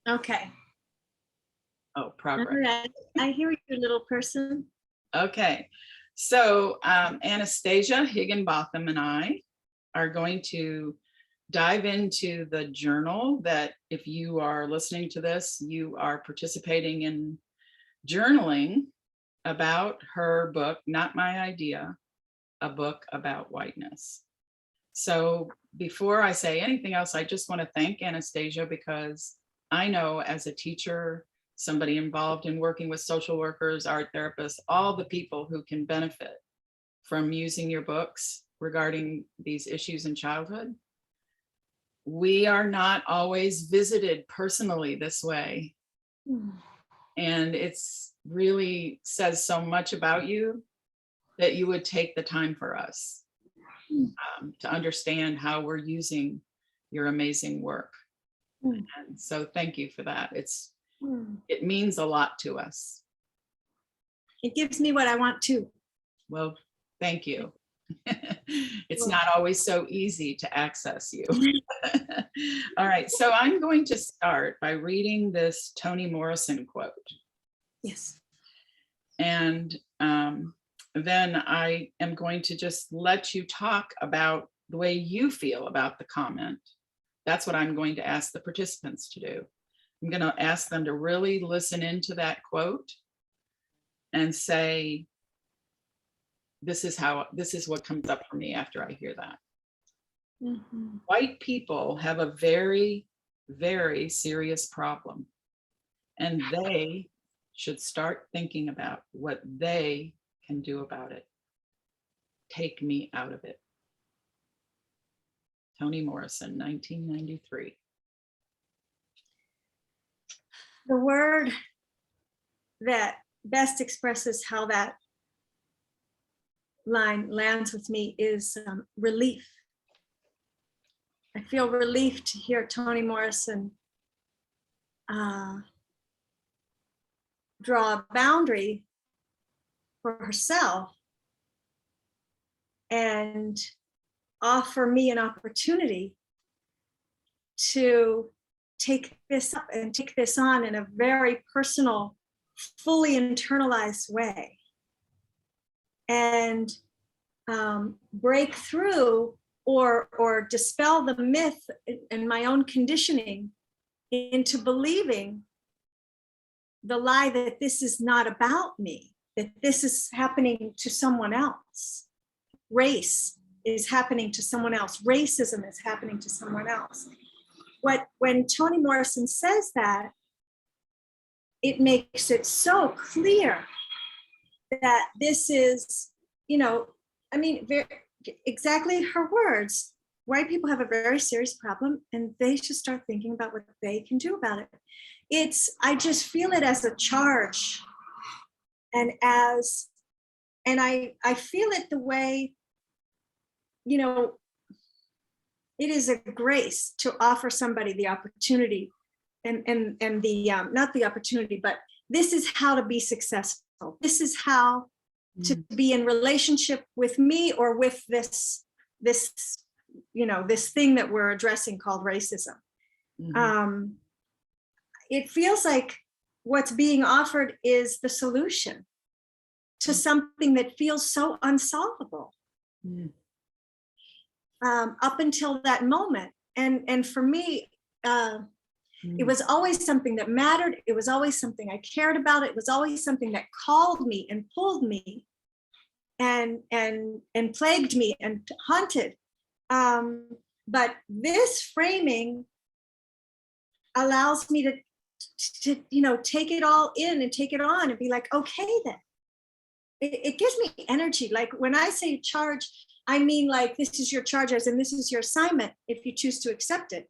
Okay. Oh, progress. All right. I hear you, little person. Okay. So Anastasia Higginbotham and I are going to dive into the journal that, if you are listening to this, you are participating in journaling about her book, Not My Idea, a book about whiteness. So before I say anything else, I just want to thank Anastasia, because I know as a teacher, somebody involved in working with social workers, art therapists, all the people who can benefit from using your books regarding these issues in childhood. We are not always visited personally this way. And it's really says so much about you that you would take the time for us to understand how we're using your amazing work. And so thank you for that. It means a lot to us. It gives me what I want to. Well, thank you. It's not always so easy to access you. All right, so I'm going to start by reading this Toni Morrison quote. Yes. And then I am going to just let you talk about the way you feel about the comment. That's what I'm going to ask the participants to do. I'm going to ask them to really listen into that quote and say, this is what comes up for me after I hear that. Mm-hmm. White people have a very, very serious problem, and they should start thinking about what they can do about it. Take me out of it. Toni Morrison, 1993. The word that best expresses how that line lands with me is relief. I feel relief to hear Toni Morrison draw a boundary for herself and offer me an opportunity to take this up and take this on in a very personal, fully internalized way, and break through or dispel the myth and my own conditioning into believing the lie that this is not about me, that this is happening to someone else. Race is happening to someone else. Racism is happening to someone else. When Toni Morrison says that, it makes it so clear that this is, exactly her words. White people have a very serious problem, and they should start thinking about what they can do about it. I just feel it as a charge, and I feel it the way, it is a grace to offer somebody the opportunity and the not the opportunity, but this is how to be successful. This is how to be in relationship with me or with this thing that we're addressing called racism. Mm-hmm. It feels like what's being offered is the solution to something that feels so unsolvable. Up until that moment. And for me, it was always something that mattered. It was always something I cared about. It was always something that called me and pulled me and plagued me and haunted. But this framing allows me to take it all in and take it on and be like, okay, then. It gives me energy. Like when I say charge, I mean, like, this is your charge, as in this is your assignment if you choose to accept it.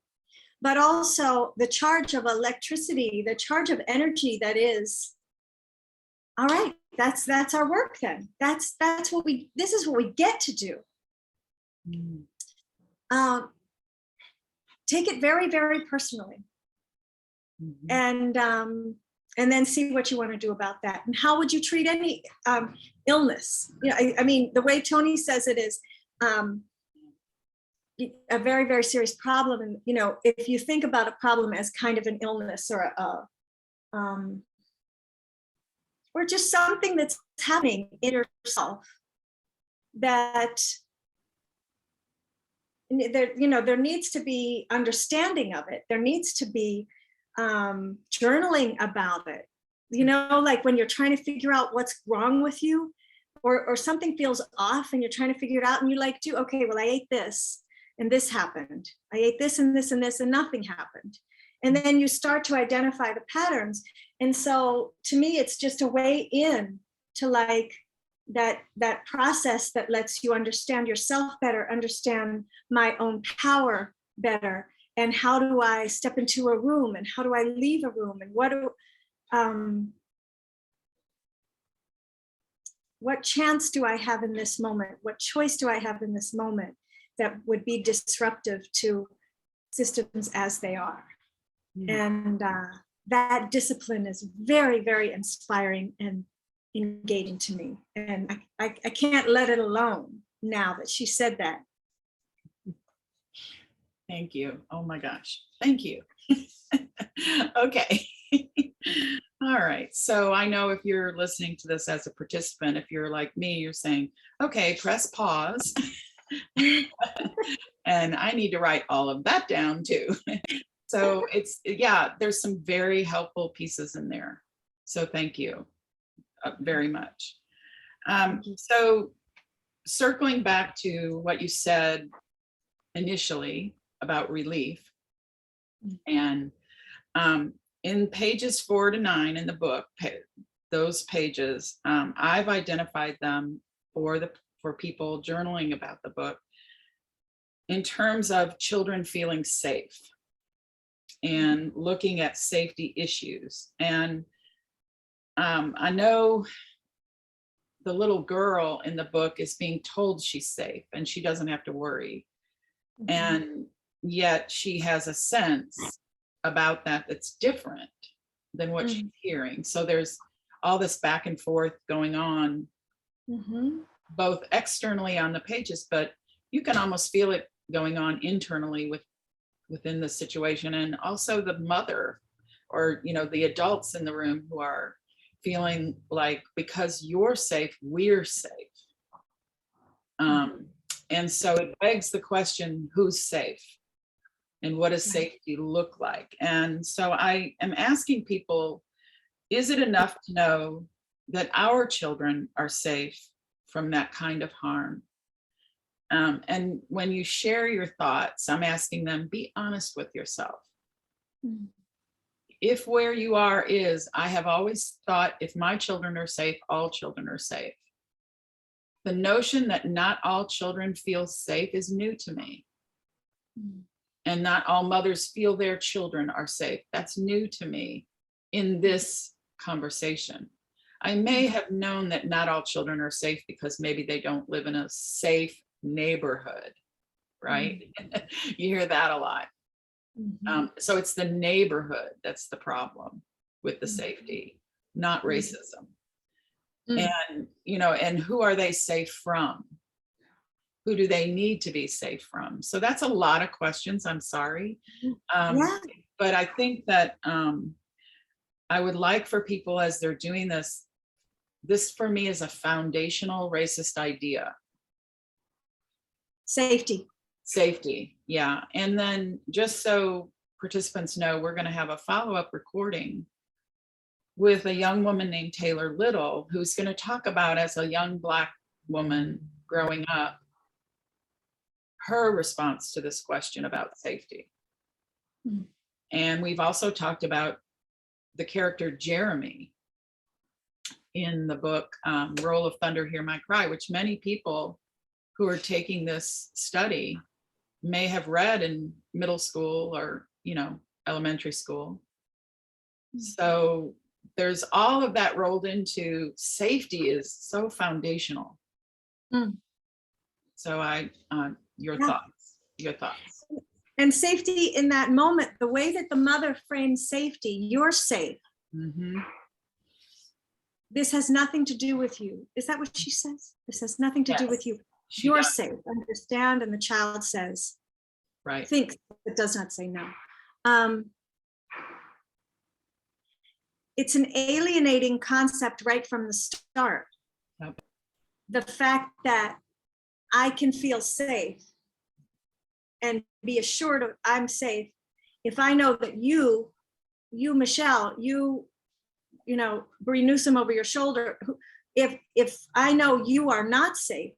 But also the charge of electricity, the charge of energy that is, all right, that's our work then. This is what we get to do. Take it very, very personally. And then see what you want to do about that. And how would you treat any illness? I mean, the way Toni says it is, a very, very serious problem. And, you know, if you think about a problem as kind of an illness or just something that's happening in yourself, that there, you know, there needs to be understanding of it. There needs to be journaling about it. You know, like when you're trying to figure out what's wrong with you, or something feels off and you're trying to figure it out, and you like to, okay, well, I ate this and this happened. I ate this and this and this and nothing happened. And then you start to identify the patterns. And so to me, it's just a way in to like that process that lets you understand yourself better, understand my own power better, and how do I step into a room, and how do I leave a room, and what chance do I have in this moment? What choice do I have in this moment that would be disruptive to systems as they are? And that discipline is very, very inspiring and engaging to me. And I can't let it alone now that she said that. Thank you. Oh my gosh. Thank you. Okay. All right. So I know if you're listening to this as a participant, if you're like me, you're saying, okay, press pause. And I need to write all of that down too. So it's, yeah, there's some very helpful pieces in there. So thank you very much. So circling back to what you said initially about relief, and in pages 4 to 9 in the book, those pages, I've identified them for people journaling about the book in terms of children feeling safe and looking at safety issues. And I know the little girl in the book is being told she's safe and she doesn't have to worry. And yet she has a sense about that that's different than what she's hearing. So there's all this back and forth going on, both externally on the pages, but you can almost feel it going on internally within the situation. And also the mother, or, you know, the adults in the room who are feeling like, because you're safe, we're safe. And so it begs the question, who's safe? And what does safety look like? And so I am asking people, is it enough to know that our children are safe from that kind of harm? And when you share your thoughts, I'm asking them, be honest with yourself. If where you are is, I have always thought if my children are safe, all children are safe. The notion that not all children feel safe is new to me. And not all mothers feel their children are safe. That's new to me in this conversation. I may have known that not all children are safe because maybe they don't live in a safe neighborhood, right? You hear that a lot. So it's the neighborhood that's the problem with the safety, not racism. And, you know, and who are they safe from? Who do they need to be safe from? So that's a lot of questions, I'm sorry. But I think that I would like for people, as they're doing this for me is a foundational racist idea. Safety, yeah. And then just so participants know, we're going to have a follow-up recording with a young woman named Taylor Little, who's going to talk about, as a young Black woman growing up, her response to this question about safety. And we've also talked about the character Jeremy in the book, Roll of Thunder, Hear My Cry, which many people who are taking this study may have read in middle school or, you know, elementary school. So there's all of that rolled into safety is so foundational. So your thoughts. And safety in that moment, the way that the mother frames safety, you're safe. This has nothing to do with you. Is that what she says? This has nothing to do with you. You're safe, understand? And the child says, Right. thinks but does not say no. It's an alienating concept right from the start. Yep. The fact that I can feel safe and be assured of I'm safe if I know that you, Michelle, you know, Bree Newsom over your shoulder, if I know you are not safe,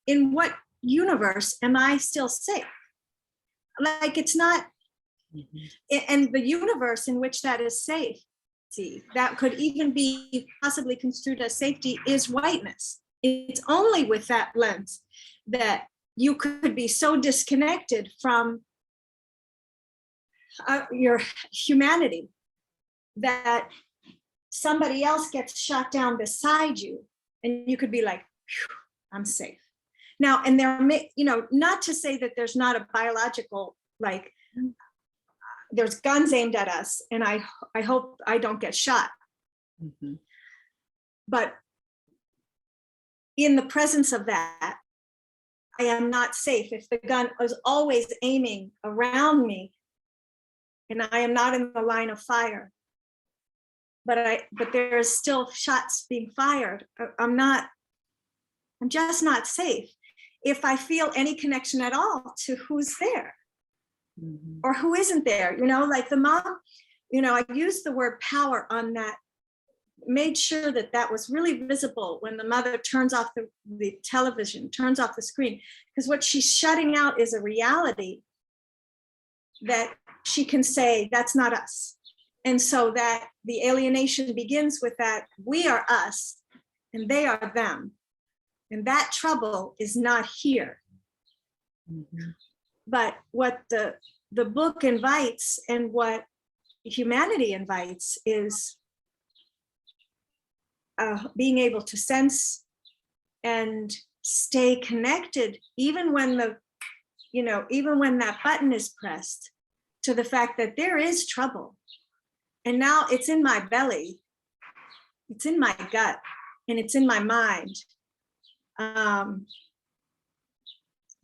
in what universe am I still safe? Like, it's not, and the universe in which that is safe, see, that could even be possibly construed as safety, is whiteness. It's only with that lens that you could be so disconnected from your humanity that somebody else gets shot down beside you and you could be like, I'm safe. Now, and there may, you know, not to say that there's not a biological, like, there's guns aimed at us and I hope I don't get shot. Mm-hmm. But in the presence of that, I am not safe. If the gun is always aiming around me and I am not in the line of fire, but there's still shots being fired, I'm just not safe if I feel any connection at all to who's there. Mm-hmm. Or who isn't there, you know, like the mom, you know, I used the word power on that, made sure that that was really visible when the mother turns off the television, turns off the screen, because what she's shutting out is a reality that she can say, that's not us. And so that the alienation begins with that we are us and they are them. And that trouble is not here. Mm-hmm. But what the book invites and what humanity invites is being able to sense and stay connected, even when even when that button is pressed, to the fact that there is trouble. And now it's in my belly, it's in my gut, and it's in my mind.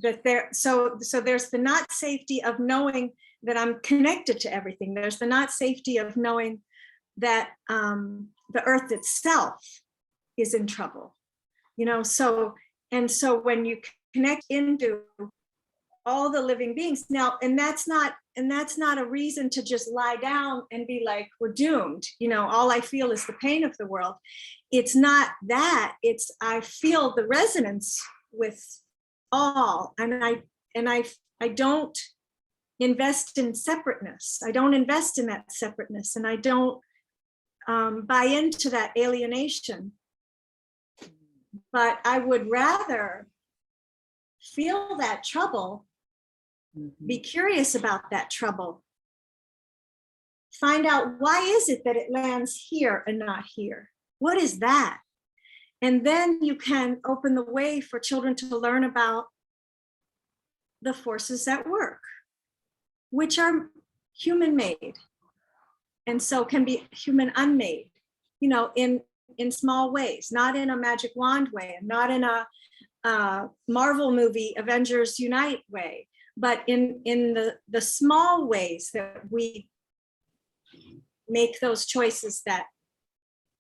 That there, so there's the not safety of knowing that I'm connected to everything. There's the not safety of knowing that the earth itself is in trouble, you know. So when you connect into all the living beings now, and that's not a reason to just lie down and be like, we're doomed, you know, all I feel is the pain of the world. It's not that, it's I feel the resonance with all, and I don't invest in separateness. I don't invest in that separateness, and I don't buy into that alienation. But I would rather feel that trouble, be curious about that trouble, find out why is it that it lands here and not here? What is that? And then you can open the way for children to learn about the forces at work, which are human made. And so can be human unmade, you know, in small ways, not in a magic wand way, and not in a Marvel movie, Avengers Unite way, but in the small ways that we make those choices that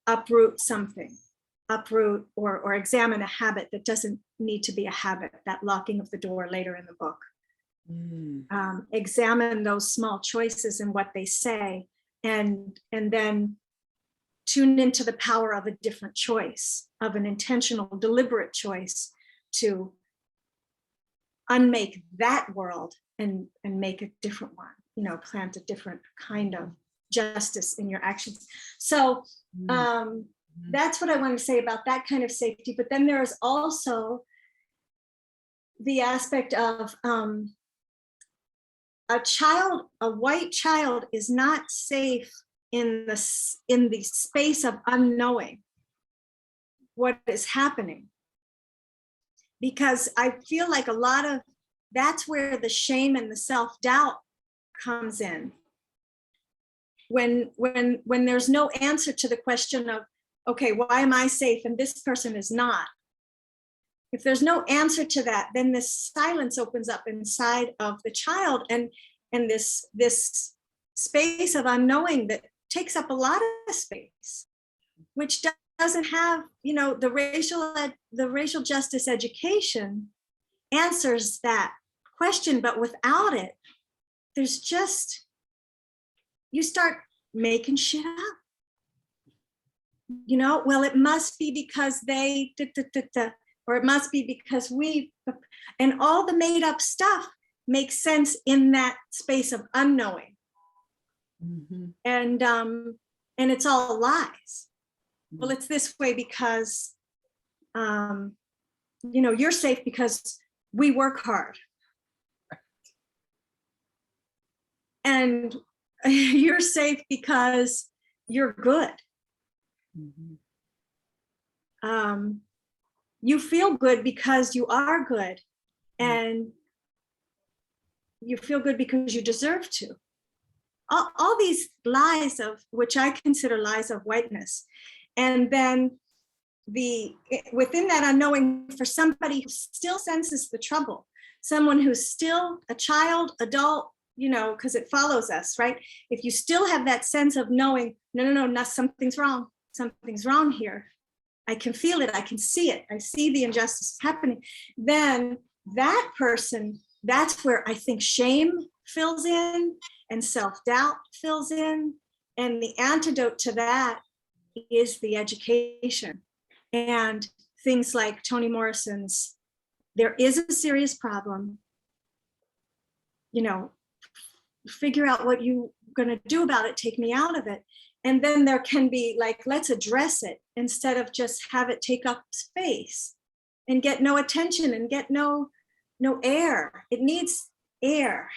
uproot something, or examine a habit that doesn't need to be a habit, that locking of the door later in the book. Examine those small choices and what they say, and then tune into the power of a different choice, of an intentional, deliberate choice to unmake that world and make a different one, you know, plant a different kind of justice in your actions. So that's what I want to say about that kind of safety. But then there is also the aspect of a white child is not safe in the space of unknowing what is happening, because I feel like a lot of that's where the shame and the self-doubt comes in, when there's no answer to the question of, okay, why am I safe and this person is not? if there's no answer to that, then this silence opens up inside of the child, and this space of unknowing that takes up a lot of space, which doesn't have, the racial justice education answers that question, but without it, there's just, you start making shit up. Well, it must be because they, or it must be because we, and all the made up stuff makes sense in that space of unknowing. Mhm. And it's all lies. Well, it's this way because, you're safe because we work hard. And you're safe because you're good. Mhm. You feel good because you are good, and you feel good because you deserve to. All these lies, of which I consider lies of whiteness. And then within that unknowing, for somebody who still senses the trouble, someone who's still a child, adult, because it follows us, right? If you still have that sense of knowing, no, something's wrong here. I can feel it, I can see it, I see the injustice happening. Then that person, that's where I think shame fills in and self-doubt fills in. And the antidote to that is the education. And things like Toni Morrison's, there is a serious problem, figure out what you're going to do about it, take me out of it. And then there can be like, let's address it instead of just have it take up space and get no attention and get no air. It needs air.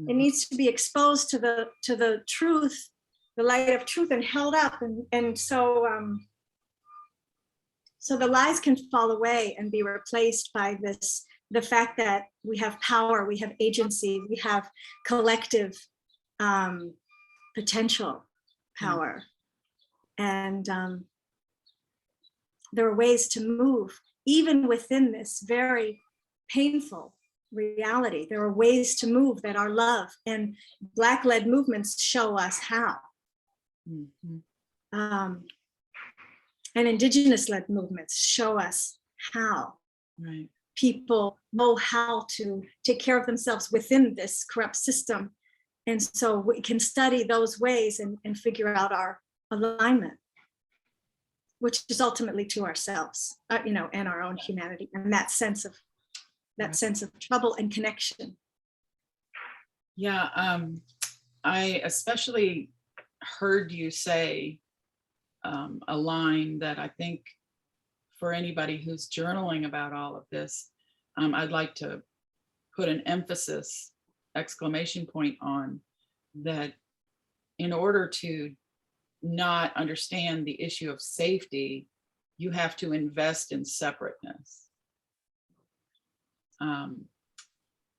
It needs to be exposed to the truth, the light of truth, and held up. And so the lies can fall away and be replaced by the fact that we have power, we have agency, we have collective potential power. And there are ways to move even within this very painful reality. There are ways to move that are love, and Black-led movements show us how. And Indigenous-led movements show us how. Right. People know how to take care of themselves within this corrupt system. And so we can study those ways and figure out our alignment, which is ultimately to ourselves, and our own humanity, and that sense of trouble and connection. Yeah, I especially heard you say a line that I think for anybody who's journaling about all of this, I'd like to put an emphasis, exclamation point on that. In order to not understand the issue of safety, you have to invest in separateness.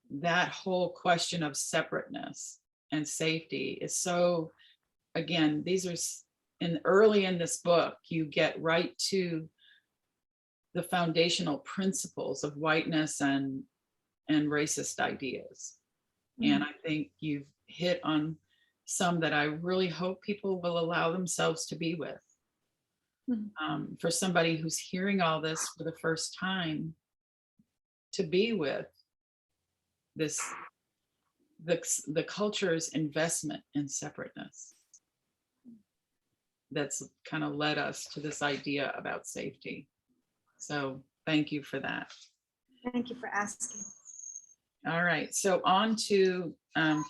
That whole question of separateness and safety is so, again, these are early in this book, you get right to the foundational principles of whiteness and racist ideas. And I think you've hit on some that I really hope people will allow themselves to be with. For somebody who's hearing all this for the first time, to be with the culture's investment in separateness that's kind of led us to this idea about safety. So thank you for that. Thank you for asking. All right, so on to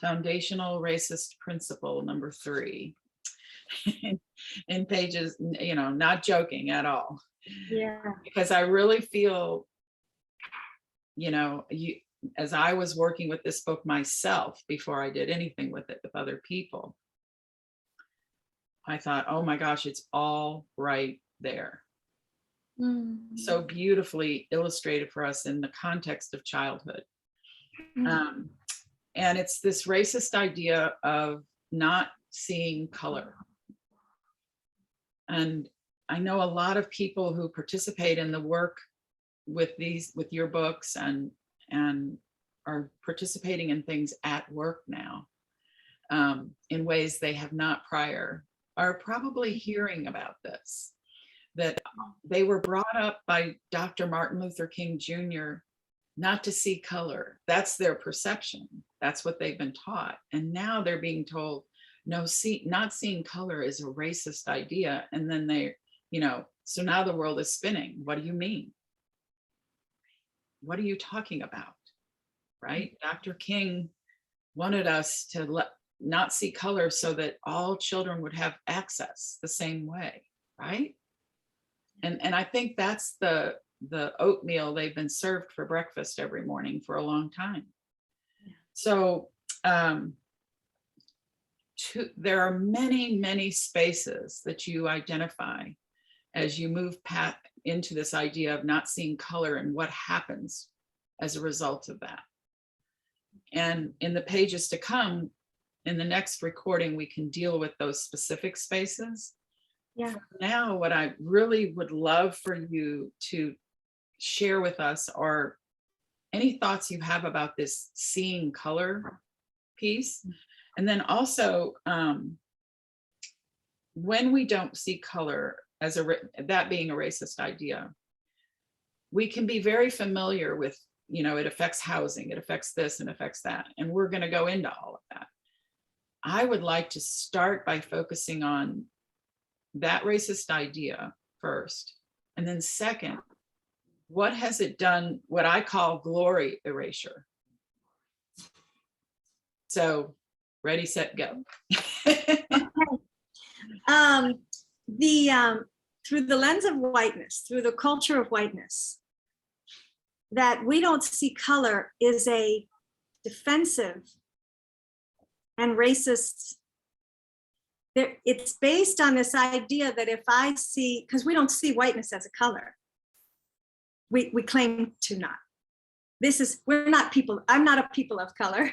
foundational racist principle number 3. In pages, not joking at all. Yeah. Because I really feel, as I was working with this book myself before I did anything with it with other people, I thought, oh my gosh, it's all right there. So beautifully illustrated for us in the context of childhood. And it's this racist idea of not seeing color. And I know a lot of people who participate in the work with your books and are participating in things at work now in ways they have not prior, are probably hearing about this, that they were brought up by Dr. Martin Luther King Jr. not to see color. That's their perception. That's what they've been taught. And now they're being told, no, not seeing color is a racist idea. And then they, so now the world is spinning. What do you mean? What are you talking about? Right? Dr. King wanted us to not see color so that all children would have access the same way, right? And I think that's the oatmeal they've been served for breakfast every morning for a long time. So there are many, many spaces that you identify as you move into this idea of not seeing color and what happens as a result of that. And in the pages to come, in the next recording, we can deal with those specific spaces. Yeah. For now, what I really would love for you to share with us are any thoughts you have about this seeing color piece. And then also, when we don't see color as that being a racist idea, we can be very familiar with, it affects housing, it affects this and affects that. And we're going to go into all of that. I would like to start by focusing on that racist idea first. And then second, what has it done, what I call glory erasure? So ready, set, go. Through the lens of whiteness, through the culture of whiteness, that we don't see color is a defensive and racist. It's based on this idea that if I see, because we don't see whiteness as a color, we claim to not. We're not people. I'm not a people of color.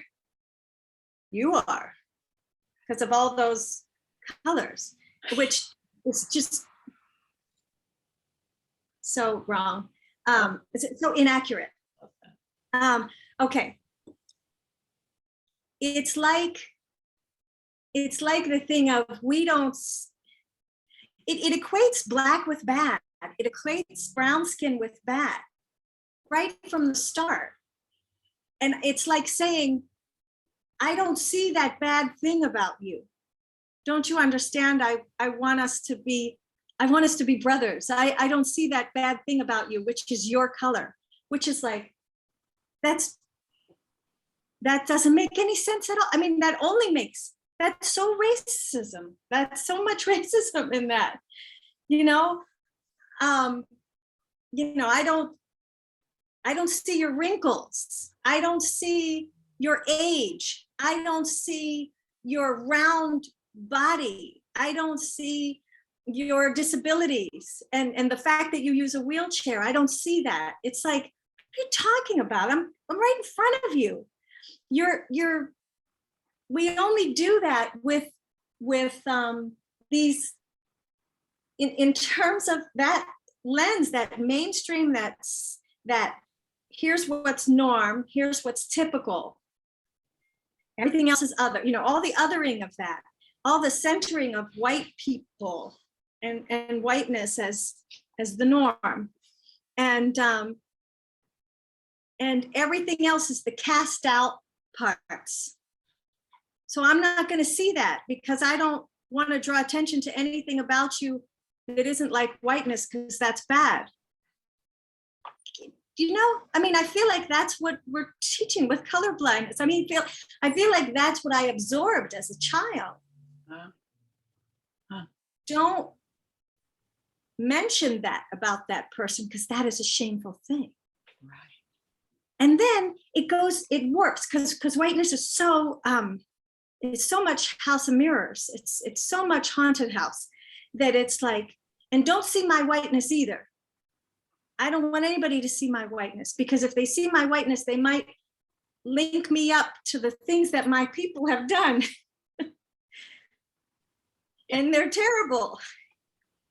You are, because of all those colors, which is just so wrong. It's so inaccurate. Okay. It's like the thing of it equates black with bad. It equates brown skin with bad right from the start. And it's like saying, I don't see that bad thing about you. Don't you understand? I want us to be brothers. I don't see that bad thing about you, which is your color, which is like, that doesn't make any sense at all. I mean, that's so racism. That's so much racism in that, I don't see your wrinkles. I don't see your age. I don't see your round body. I don't see your disabilities and the fact that you use a wheelchair. I don't see that. It's like, what are you talking about? I'm right in front of you. We only do that with these in terms of that lens, that mainstream, that here's what's norm, here's what's typical. Everything else is other, all the othering of that, all the centering of white people and whiteness as the norm. And everything else is the cast out parts. So I'm not going to see that because I don't want to draw attention to anything about you that isn't like whiteness, because that's bad. I feel like that's what we're teaching with colorblindness. I feel like that's what I absorbed as a child. Don't mention that about that person, because that is a shameful thing. Right. And then it works because whiteness is so it's so much house of mirrors. It's so much haunted house that it's like, and don't see my whiteness either. I don't want anybody to see my whiteness, because if they see my whiteness, they might link me up to the things that my people have done. And they're terrible.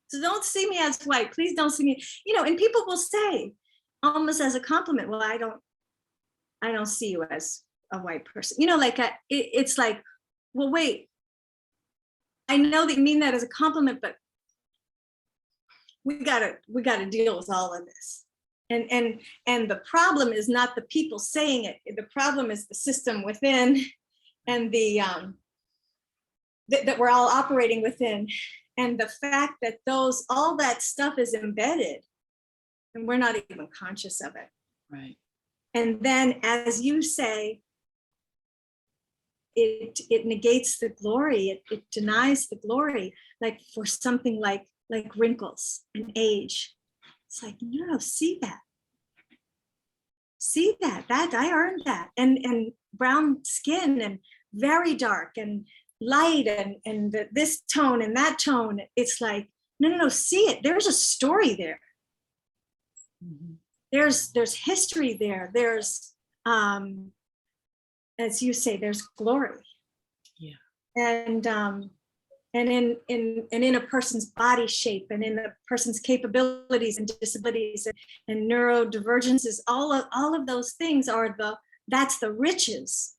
So don't see me as white. Please don't see me. And people will say, almost as a compliment. Well, I don't see you as a white person. You know, like it's like, well, wait, I know that you mean that as a compliment, but we gotta deal with all of this. And the problem is not the people saying it. The problem is the system within, and the that we're all operating within, and the fact that all that stuff is embedded, and we're not even conscious of it. Right. And then, as you say, it negates the glory. It denies the glory. Like for something like wrinkles and age, it's like, no, see that I earned that. And brown skin and very dark and light and this tone and that tone. It's like, no, see it. There's a story there. Mm-hmm. There's history there. There's as you say, there's glory. Yeah. And in a person's body shape, and in a person's capabilities and disabilities and neurodivergences, all of those things that's the riches.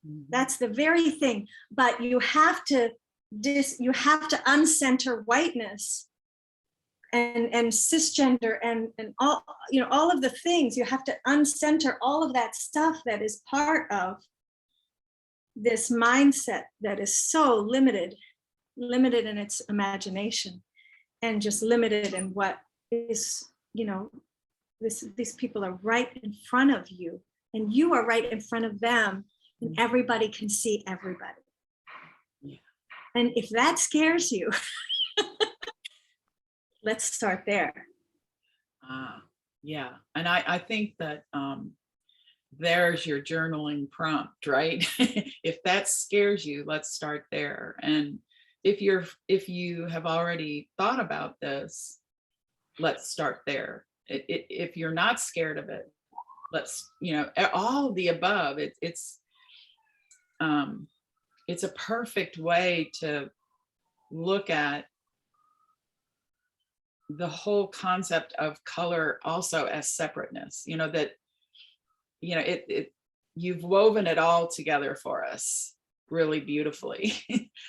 Mm-hmm. That's the very thing. But you have to uncenter whiteness and cisgender and all, all of the things. You have to uncenter all of that stuff that is part of this mindset that is so limited in its imagination, and just limited in what is, these people are right in front of you, and you are right in front of them, and everybody can see everybody. Yeah. And if that scares you, let's start there. Yeah. And I think that there's your journaling prompt, right? If that scares you, let's start there. And if you have already thought about this, let's start there. If you're not scared of it, let's, all of the above. It's a perfect way to look at the whole concept of color also as separateness, that you've woven it all together for us really beautifully.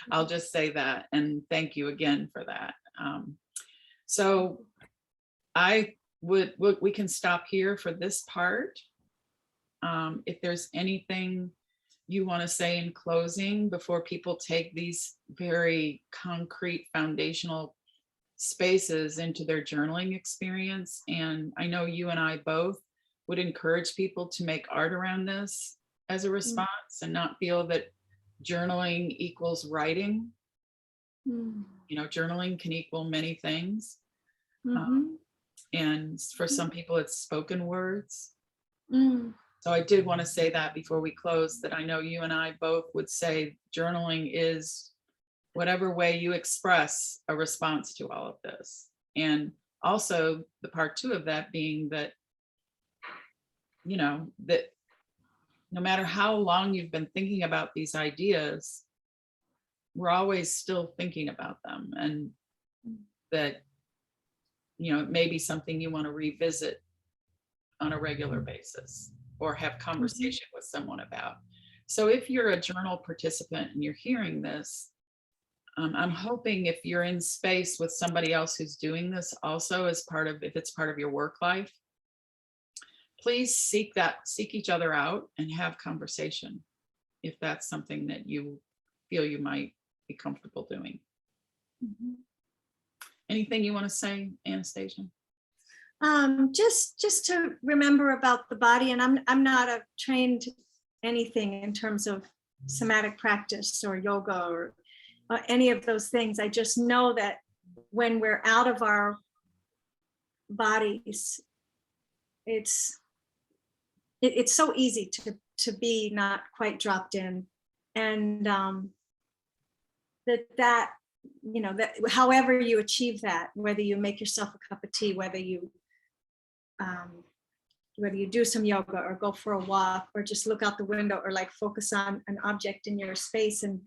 I'll just say that, and thank you again for that. So we can stop here for this part. If there's anything you want to say in closing before people take these very concrete foundational spaces into their journaling experience. And I know you and I both would encourage people to make art around this as a response, and not feel that journaling equals writing. Journaling can equal many things. And for some people it's spoken words. So I did want to say that before we close, that I know you and I both would say journaling is whatever way you express a response to all of this. And also the part 2 of that being that, that no matter how long you've been thinking about these ideas, we're always still thinking about them, and that, it may be something you want to revisit on a regular basis or have conversation with someone about. So if you're a journal participant and you're hearing this, I'm hoping if you're in space with somebody else who's doing this also if it's part of your work life, please seek each other out and have conversation if that's something that you feel you might be comfortable doing. Anything you want to say, Anastasia? Just to remember about the body, and I'm not a trained anything in terms of somatic practice or yoga or any of those things. I just know that when we're out of our bodies, it's so easy to be not quite dropped in, and that however you achieve that, whether you make yourself a cup of tea, whether you do some yoga or go for a walk or just look out the window or like focus on an object in your space and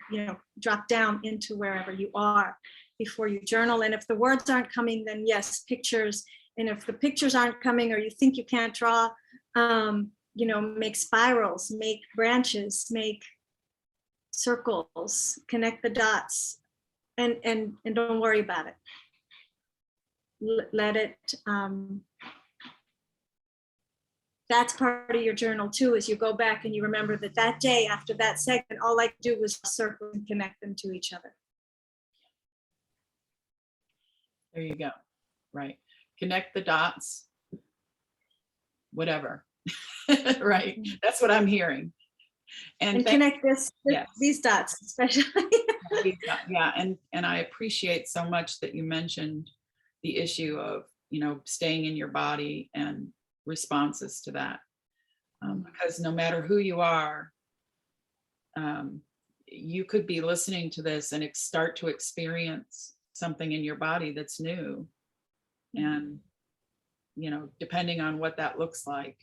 drop down into wherever you are before you journal. And if the words aren't coming, then yes, pictures And if the pictures aren't coming or you think you can't draw, make spirals, make branches, make circles, connect the dots, and don't worry about it. Let it, that's part of your journal too, is you go back and you remember that day after that segment, all I could do was circle and connect them to each other. There you go. Right. Connect the dots, whatever. Right. That's what I'm hearing. And connect these dots, especially. Yeah. And I appreciate so much that you mentioned the issue of, staying in your body and responses to that. Because no matter who you are, you could be listening to this and start to experience something in your body that's new. And, depending on what that looks like,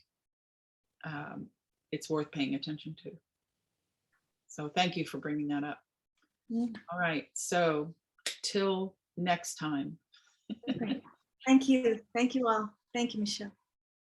it's worth paying attention to. So thank you for bringing that up. All right. So till next time. Great. Thank you. Thank you all. Thank you, Michelle.